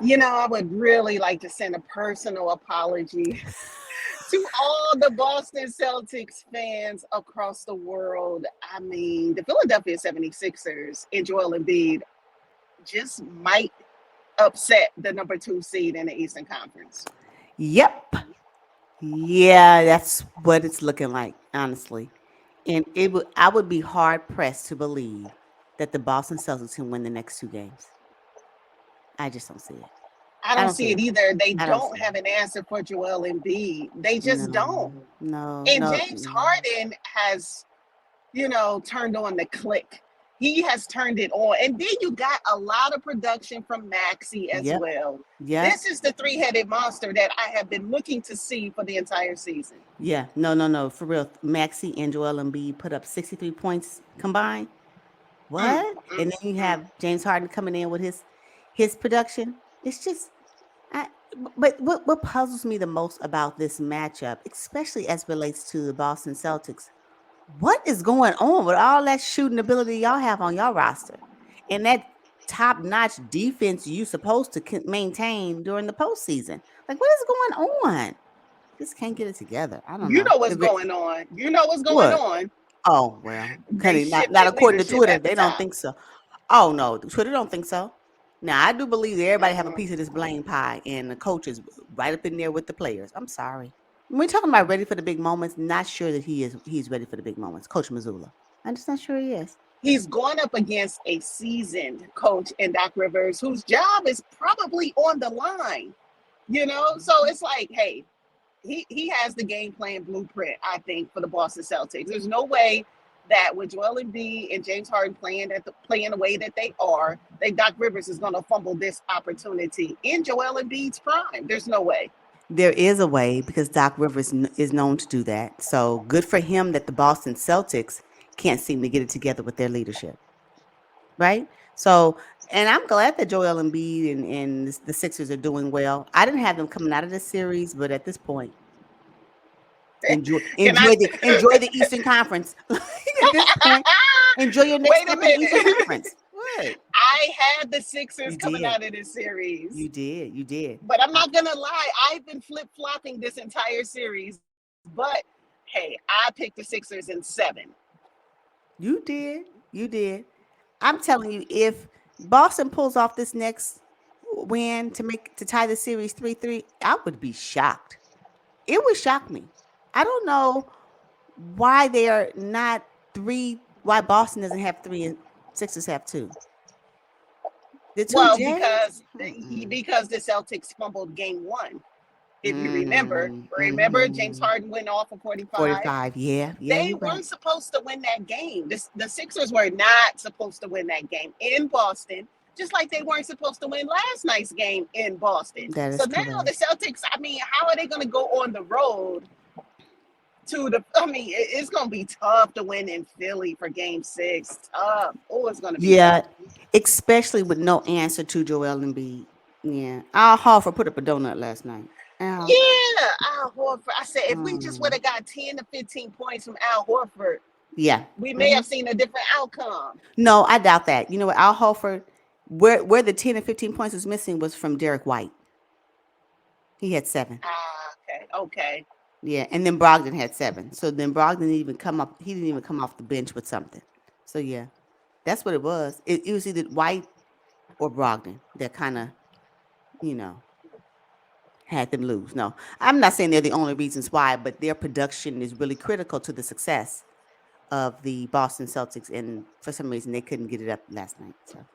I would really like to send a personal apology to all the Boston Celtics fans across the world. I mean, the Philadelphia 76ers and Joel Embiid just might upset the number 2 seed in the Eastern Conference. Yep. Yeah, that's what it's looking like, honestly. And I would be hard pressed to believe that the Boston Celtics can win the next two games. I just don't see it. I I don't don't see see it it. either. They I don't don't see it. have an answer for Joel Embiid. They just No, don't. no, And no. James Harden has, turned on the click. He has turned it on. And then you got a lot of production from Maxi as Yep, well. yep, This is the three-headed monster that I have been looking to see for the entire season. yeah. No, no, no. For real. Maxi and Joel Embiid put up 63 points combined. Mm, What? mm, And then you mm. have James Harden coming in with his production. It's just I, but what puzzles me the most about this matchup, especially as relates to the Boston Celtics, what is going on with all that shooting ability y'all have on your roster, and that top-notch defense you supposed to maintain during the postseason? Like, what is going on? Just can't get it together. I don't You know. know what's going on. You know what's going What? on. Oh well, They honey, not shifted according to leadership Twitter. at the They don't top. think so. Oh no, Twitter don't think so. Now I do believe that everybody have a Mm-mm. piece of this blame pie, and the coach is right up in there with the players. I'm sorry. When we're talking about ready for the big moments, not sure that he's ready for the big moments. Coach Missoula. I'm just not sure he is. He's going up against a seasoned coach in Doc Rivers, whose job is probably on the line. So it's like, hey, he has the game plan blueprint, I think, for the Boston Celtics. There's no way that with Joel Embiid and James Harden playing the way that they are, that Doc Rivers is going to fumble this opportunity in Joel Embiid's prime. There's no way. There is a way because Doc Rivers is known to do that. So good for him that the Boston Celtics can't seem to get it together with their leadership. Right? So, and I'm glad that Joel Embiid and the Sixers are doing well. I didn't have them coming out of this series, but at this point, enjoy Can enjoy I? the Eastern Conference. At this point, enjoy your next Wait a step in the Eastern minute. Conference. What? I had the Sixers You coming did. out of this series. You did. You did. But I'm I, not gonna lie, I've been flip flopping this entire series. But hey, I picked the Sixers in 7. you did. You did. I'm telling you, if Boston pulls off this next win to tie the series 3-3, I would be shocked. It would shock me. I don't know why they are not three. Why Boston doesn't have three and Sixers have two. The two Well, J's. because the Celtics fumbled game 1. If you remember, James Mm-hmm. Harden went off for 45. 45. Yeah, yeah, They you're right. weren't supposed to win that game. The Sixers were not supposed to win that game in Boston, just like they weren't supposed to win last night's game in Boston. That So is now the correct. Celtics, I mean, how are they going to go on the road I mean, it's going to be tough to win in Philly for game 6. Tough. Oh, it's going to be Yeah, tough. especially with no answer to Joel Embiid. Yeah, Al Horford put up a donut last night. Al. Yeah, Al Horford. I said if we just would Mm. have got 10 to 15 points from Al Horford, Yeah. we may Hmm. have seen a different outcome. No, I doubt that. You know what? Al Horford, where the 10 and 15 points was missing was from Derek White. He had seven. Okay, okay. Yeah, and then Brogdon had seven. So then Brogdon didn't even come up. He didn't even come off the bench with something. So yeah, that's what it was. It was either White or Brogdon that kind of, you know, had them lose. No, I'm not saying they're the only reasons why, but their production is really critical to the success of the Boston Celtics. And for some reason, they couldn't get it up last night. So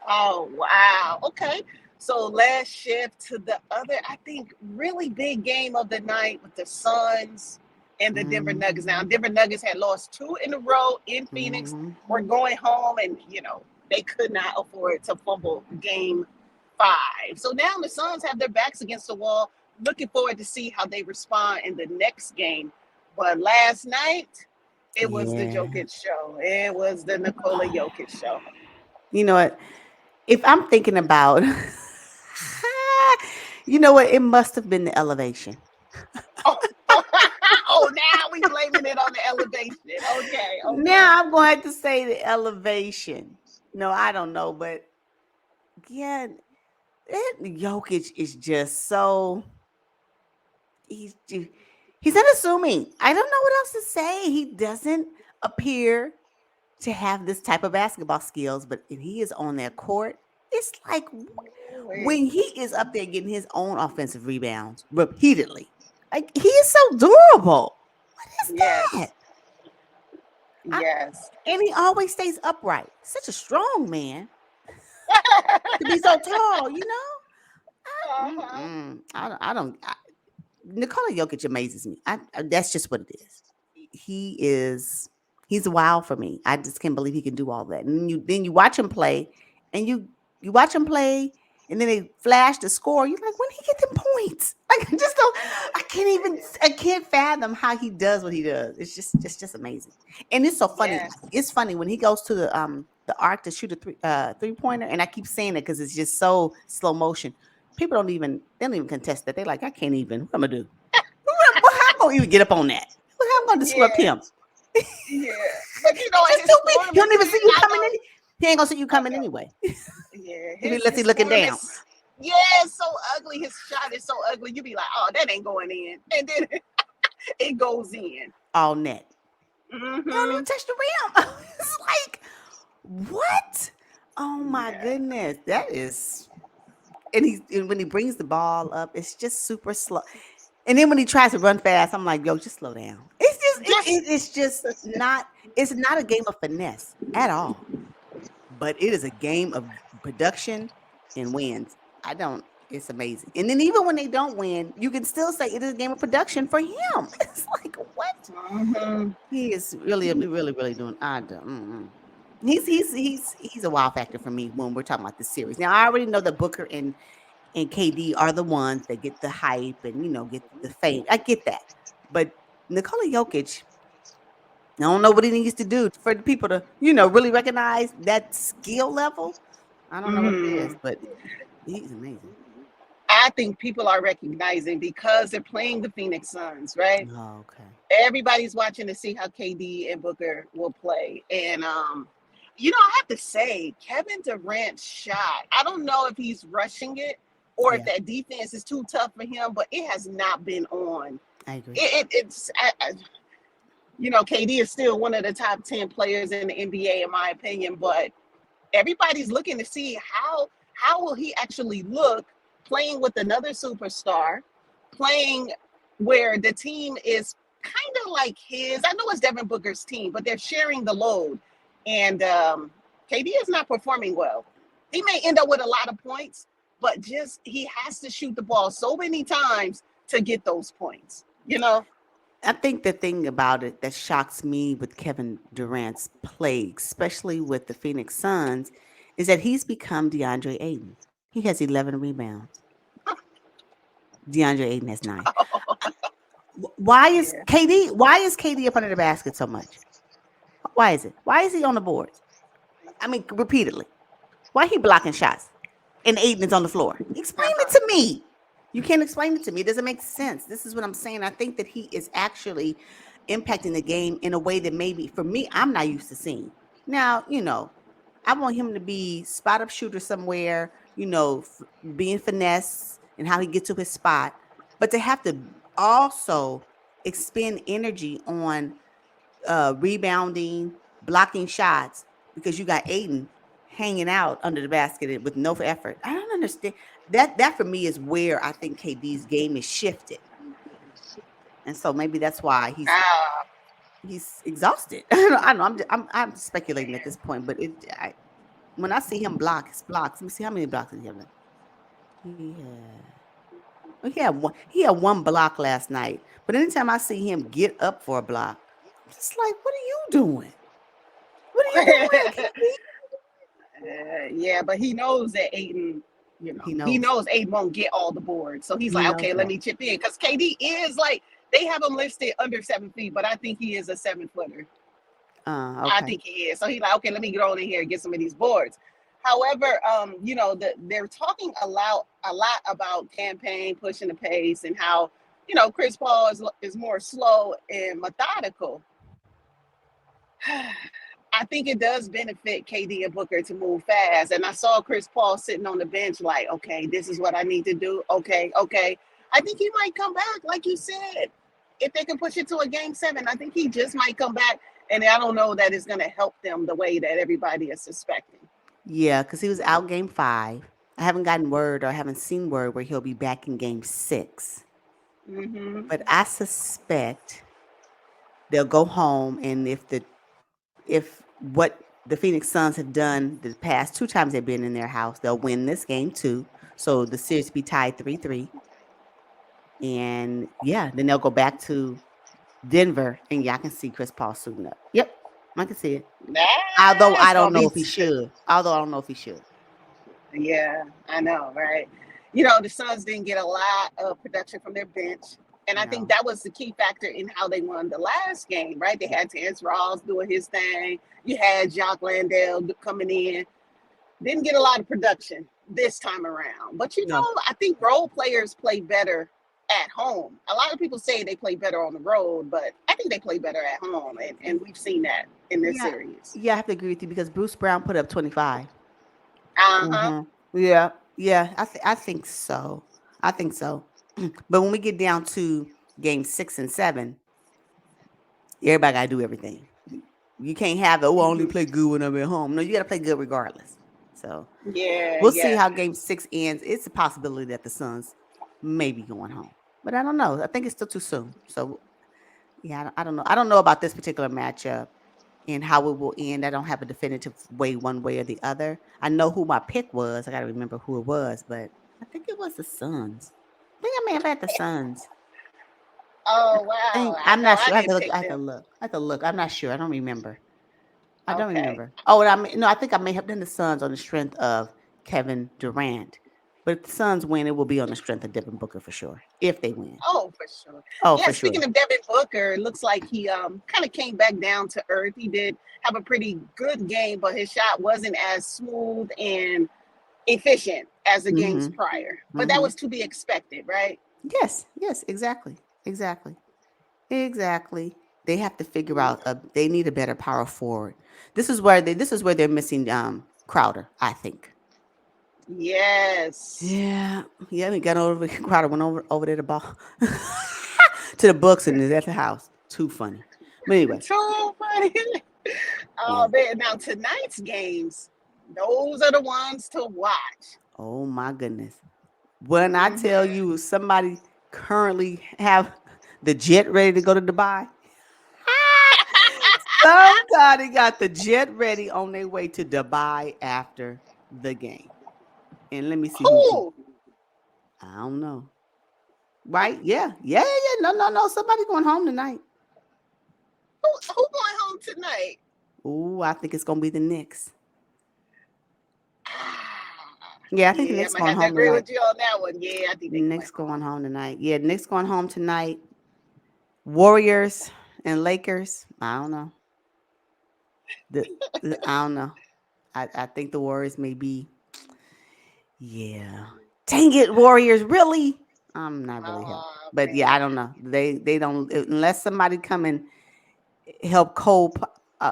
Oh, wow. Okay. So let's shift to the other, I think, really big game of the night with the Suns and the Denver Nuggets. Now, mm-hmm. Denver Nuggets had lost 2 in a row in Phoenix. Mm-hmm. We're going home, and, they could not afford to fumble game 5. So now the Suns have their backs against the wall. Looking forward to see how they respond in the next game. But last night, it was the Yeah. Jokic show. It was the Nikola Jokic show. You know what? If I'm thinking about, you know what? It must have been the elevation. Oh, oh, now we blaming it on the elevation. Okay, okay. Now I'm going to say the elevation. No, I don't know, but yeah, Jokic is just so he's unassuming. I don't know what else to say. He doesn't appear to have this type of basketball skills, but if he is on their court, it's like Wait. when he is up there getting his own offensive rebounds repeatedly. Like he is so durable. What is that? Yes. I, Yes. and he always stays upright. Such a strong man to be so tall, you know? Uh-huh. Nikola Jokic amazes me. That's just what it is. He is he's a wow for me. I just can't believe he can do all that. And then you watch him play, and you watch him play, and then they flash the score. You're like, when he get them points? Like I just don't. I know I it's can't even. crazy. I can't fathom how he does what he does. It's just amazing. And it's so funny. Yes. It's funny when he goes to the arc to shoot a three pointer, and I keep saying it because it's just so slow motion. People they don't even contest that. They're like, I can't even. What am I gonna do? How I'm gonna even get up on that? How I'm gonna disrupt Yeah. him? Yeah. But you know, It's just his stupid. He don't even see tournament, you I coming know. in. He ain't gonna see you I coming know. anyway. Yeah. Unless he His looking form down is, yeah, it's so ugly. His shot is so ugly. You be like, oh, that ain't going in. And then it goes in. all net. He don't Mm-hmm. even touch the rim. It's like what? Oh my Yeah. goodness, that is. And when he brings the ball up, it's just super slow. And then when he tries to run fast, I'm like, yo, just slow down. It's just Just it's just not. It's not a game of finesse at all. But it is a game of production and wins. I don't. It's amazing. And then even when they don't win, you can still say it is a game of production for him. It's like what mm-hmm. he is really doing. I don't. He's a wow factor for me when we're talking about this series. Now I already know that Booker and KD are the ones that get the hype and get the fame. I get that, but Nikola Jokic, I don't know what he needs to do for the people to, really recognize that skill level. I don't know what it is, Mm-hmm. but he's amazing. I think people are recognizing because they're playing the Phoenix Suns, right? Oh, okay. Everybody's watching to see how KD and Booker will play. And I have to say, Kevin Durant's shot, I don't know if he's rushing it or if Yeah, that defense is too tough for him, but it has not been on. I agree. It's KD is still one of the top 10 players in the NBA, in my opinion, but everybody's looking to see how will he actually look playing with another superstar, playing where the team is kind of like his. I know it's Devin Booker's team, but they're sharing the load. And KD is not performing well. He may end up with a lot of points, but just he has to shoot the ball so many times to get those points. You know? I think the thing about it that shocks me with Kevin Durant's play, especially with the Phoenix Suns, is that he's become DeAndre Ayton. He has 11 rebounds. DeAndre Ayton has 9. Why is Yeah. KD? Why is KD up under the basket so much? Why is it? Why is he on the boards? I mean, repeatedly. Why he blocking shots and Aiden is on the floor? Explain it Uh-huh. to me. You can't explain it to me. It doesn't make sense. This is what I'm saying. I think that he is actually impacting the game in a way that maybe for me I'm not used to seeing. Now, I want him to be spot up shooter somewhere, being finesse and how he gets to his spot, but to have to also expend energy on rebounding, blocking shots because you got Aiden hanging out under the basket with no effort. I don't understand that. That for me is where I think KD's game is shifted, and so maybe that's why he's Ah, he's exhausted. I don't know. I'm speculating at this point, but when I see him block his blocks, let me see how many blocks did he have left. He had one block last night, but anytime I see him get up for a block, I'm just like, what are you doing? What are you doing, KD? yeah, but he knows that Aiden, He he knows. knows Aiden won't get all the boards. So he's He like, knows okay, let that. me chip in. Because KD is like, they have him listed under 7 feet, but I think he is a 7 footer. I Okay. think he is. So he's like, okay, let me get on in here and get some of these boards. However, they're talking a lot about campaign pushing the pace and how, Chris Paul is more slow and methodical. I think it does benefit KD and Booker to move fast. And I saw Chris Paul sitting on the bench like, okay, this is what I need to do. Okay, okay. I think he might come back, like you said. If they can push it to a game 7, I think he just might come back. And I don't know that it's going to help them the way that everybody is suspecting. Yeah, because he was out game 5. I haven't gotten word or haven't seen word where he'll be back in game 6. Mm-hmm. But I suspect they'll go home, and if what the Phoenix Suns have done the past 2 times they've been in their house, they'll win this game too. So the series be tied 3-3. And yeah, then they'll go back to Denver, and y'all can see Chris Paul suiting up. Yep, I can see it. Although I That's don't going to know be if he should. Although I don't know if he should. Yeah, I know, right? You know, the Suns didn't get a lot of production from their bench. And I think No. that was the key factor in how they won the last game, right? They had Terrence Ross doing his thing. You had Jock Landale coming in. Didn't get a lot of production this time around. But, you No. know, I think role players play better at home. A lot of people say they play better on the road, but I think they play better at home. And we've seen that in this Yeah. series. Yeah, I have to agree with you because Bruce Brown put up 25. Uh-huh. Yeah. Yeah, I think so. I think so. But when we get down to game 6 and 7, everybody got to do everything. You can't have I only Mm-hmm. play good when I'm at home. No, you got to play good regardless. So Yeah, we'll see yeah. how game 6 ends. It's a possibility that the Suns may be going home, but I don't know. I think it's still too soon. So yeah, I don't know. I don't know about this particular matchup and how it will end. I don't have a definitive way, one way or the other. I know who my pick was. I got to remember who it was, but I think it was the Suns. I think I may have had the Suns. Oh wow! I I'm know not I sure. I have to didn't look. pick I have to them. look. I have to look. I'm not sure. I don't remember. I don't Okay. remember. Oh, and no, I think I may have done the Suns on the strength of Kevin Durant. But if the Suns win, it will be on the strength of Devin Booker for sure. If they win. Oh, for sure. Oh, Yeah. for sure. Speaking of Devin Booker, it looks like he kind of came back down to earth. He did have a pretty good game, but his shot wasn't as smooth and efficient as the games Mm-hmm. prior. But that Mm-hmm. was to be expected, right? Yes. Yes. Exactly. Exactly. Exactly. They have to figure out. They need a better power forward. This is where they're missing Crowder. I think. Yes. Yeah. Yeah. We got over. Crowder went over there to ball to the books and is at the house. Too funny. But anyway. So funny. Yeah. Oh man! Now tonight's games, those are the ones to watch. Oh my goodness. When I tell Hmm. you somebody currently have the jet ready to go to Dubai, somebody got the jet ready on their way to Dubai after the game. And let me see who. Who? I don't know. Right? Yeah. Yeah, yeah, yeah. No, no, no. Somebody going home tonight. Who going home tonight? Ooh, I think it's gonna be the Knicks. Ah, Yeah, I think the yeah, I'm Knicks gonna going have to home agree tonight. with you on that one. Yeah, I think they going Knicks going home. home tonight. Yeah, Knicks going home tonight. Warriors and Lakers. I don't know. The, I don't know. I think the Warriors may be. Yeah. Dang it, Warriors! Really? I'm not really helped. Oh But yeah, I man. don't know. They don't unless somebody come and help Cole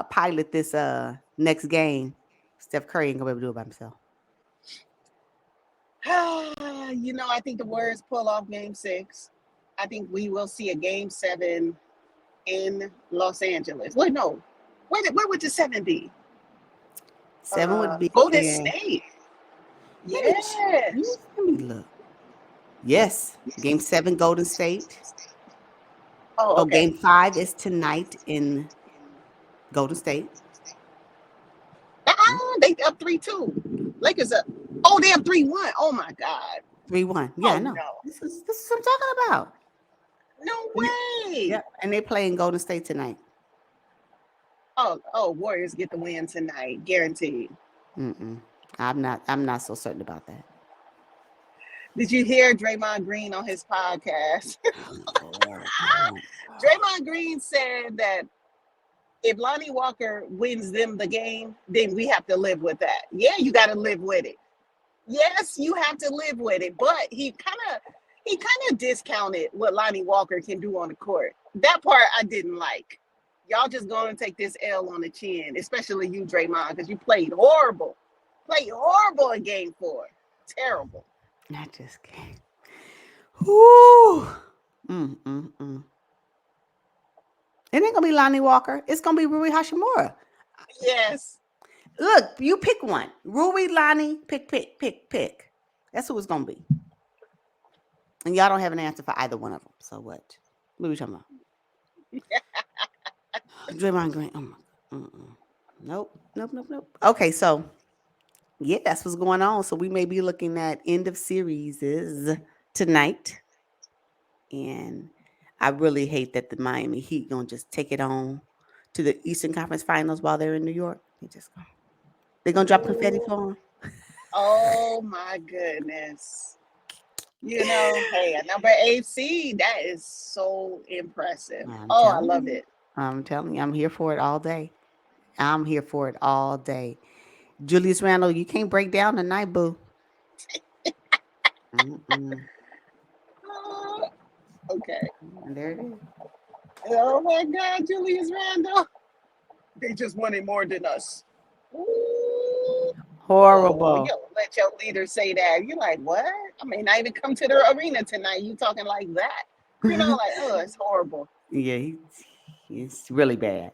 pilot this next game. Steph Curry ain't gonna be able to do it by himself. You know, I think the Warriors pull off game 6. I think we will see a game 7 in Los Angeles. Wait, no. Where would the 7 be? 7 would be. Golden State. Let me ch- Yes. let me look. Yes, Game 7, Golden State. Oh, Oh, okay. Game 5 is tonight in Golden State. They up 3-2. Lakers up. Oh, they up 3-1. Oh my God. 3-1. Yeah, I Oh know. no. This is what I'm talking about. No And way. yep, and they play in Golden State tonight. Oh, Warriors get the win tonight, guaranteed. Mm-mm. I'm not so certain about that. Did you hear Draymond Green on his podcast? Lord, I don't. Draymond Green said that if Lonnie Walker wins them the game, then we have to live with that. Yeah, you got to live with it. Yes, you have to live with it. But he kind of discounted what Lonnie Walker can do on the court. That part I didn't like. y'all just going to take this L on the chin, especially you, Draymond, because you played horrible. Played horrible in game 4. Terrible. I just can't. Whoo. It ain't gonna be Lonnie Walker. It's gonna be Rui Hashimura. Yes. Look, you pick one. Rui, Lonnie, pick. That's who it's gonna be. And y'all don't have an answer for either one of them. So what? What are we talking about? Draymond Green. Oh my. Nope. Okay, so yeah, that's what's going on. So we may be looking at end of series tonight, and I really hate that the Miami Heat gonna just take it on to the Eastern Conference Finals while they're in New York. They're gonna drop confetti for them. Oh my goodness. Hey, a number 8 seed, that is so impressive. I love it. I'm telling you, I'm here for it all day. I'm here for it all day. Julius Randle, you can't break down tonight, boo. Okay. And there it is. Oh my God, Julius Randle. They just wanted more than us. Ooh. Horrible. You let your leader say that. You're like, what? I may not even come to the arena tonight. You talking like that. It's horrible. Yeah, he's really bad.